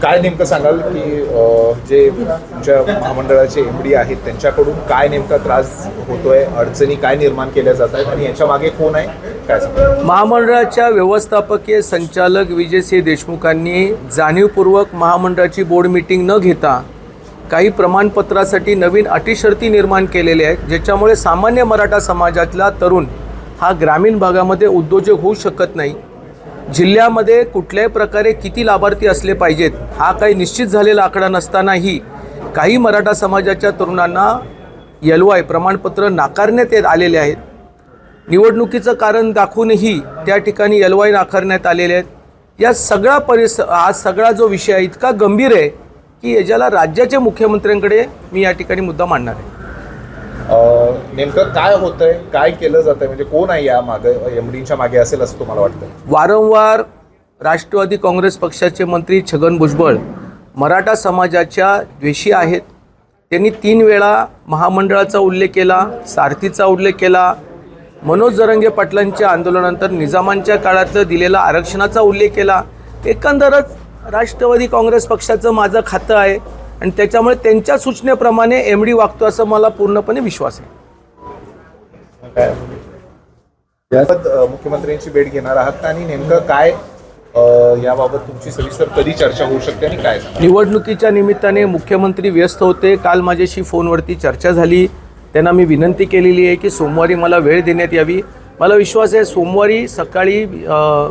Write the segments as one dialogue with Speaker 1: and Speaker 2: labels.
Speaker 1: काय नेमकं सांगाल की जे तुमच्या महामंडळाचे एमडी आहेत त्यांच्याकडून काय नेमका त्रास होतोय, अडचणी काय निर्माण केल्या जात आहेत आणि याच्या मागे कोण आहे, काय सांगाल?
Speaker 2: महामंडळाच्या व्यवस्थापकीय संचालक विजयसिंह देशमुखांनी जाणीवपूर्वक महामंडळाची बोर्ड मीटिंग न घेता काही प्रमाणपत्रासाठी नवीन अटी शर्ती निर्माण केलेल्या आहेत, ज्याच्यामुळे सामान्य मराठा समाजातला तरुण हा ग्रामीण भागामध्ये उद्योजक होऊ शकत नाही। जिल्ह्यामध्ये कुठल्याही प्रकारे किती लाभार्थी असले पाहिजेत हा काही निश्चित झालेला आकडा नसतानाही काही मराठा समाजाच्या तरुणांना LY प्रमाणपत्र नाकारण्यात आलेले आहेत। निवडणुकीचं कारण दाखवूनही त्या ठिकाणी LY नाकारण्यात आलेले आहेत। या सगळा हा सगळा जो विषय आहे इतका गंभीर आहे की याच्याला राज्याच्या मुख्यमंत्र्यांकडे मी या ठिकाणी मुद्दा मांडणार आहे।
Speaker 1: नेमकं काय होतंय, काय केलं जातंय, म्हणजे कोण आहे या मागे, एमडीच्या मागे असेल असं तुम्हाला वाटतं?
Speaker 2: वारंवार राष्ट्रवादी काँग्रेस पक्षाचे मंत्री छगन भुजबळ मराठा समाजाच्या द्वेषी आहेत। त्यांनी 3 वेळा महामंडळाचा उल्लेख केला, सारथीचा उल्लेख केला, मनोज जरांगे पाटलांच्या आंदोलनानंतर निजामांच्या काळात दिलेला आरक्षणाचा उल्लेख केला। एकंदरच राष्ट्रवादी काँग्रेस पक्षाचं माझं खातं आहे आणि त्याच्यामुळे त्यांच्या सूचनेप्रमाणे MD वागतो असं मला पूर्णपणे विश्वास आहे।
Speaker 1: मुख्यमंत्र्यांची भेट घेणार आहात आणि नेमकं काय याबाबत तुमची सविस्तर कधी चर्चा होऊ शकते आणि काय?
Speaker 2: निवडणुकीच्या निमित्ताने मुख्यमंत्री व्यस्त होते। काल माझ्याशी फोनवरती चर्चा झाली, त्यांना मी विनंती केलेली आहे की सोमवारी मला वेळ देण्यात यावी। मला विश्वास आहे सोमवारी सकाळी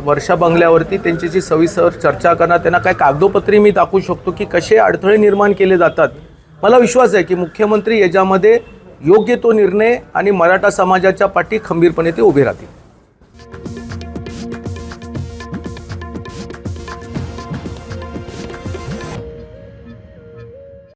Speaker 2: वर्षा बंगल्यावरती त्यांच्याशी सविस्तर चर्चा करणार, त्यांना काय कागदोपत्री मी दाखवू शकतो की कसे अडथळे निर्माण केले जातात। मला विश्वास आहे की मुख्यमंत्री याच्यामध्ये योग्य तो निर्णय आणि मराठा समाजाच्या पाठी खंबीरपणे ते उभे राहतील।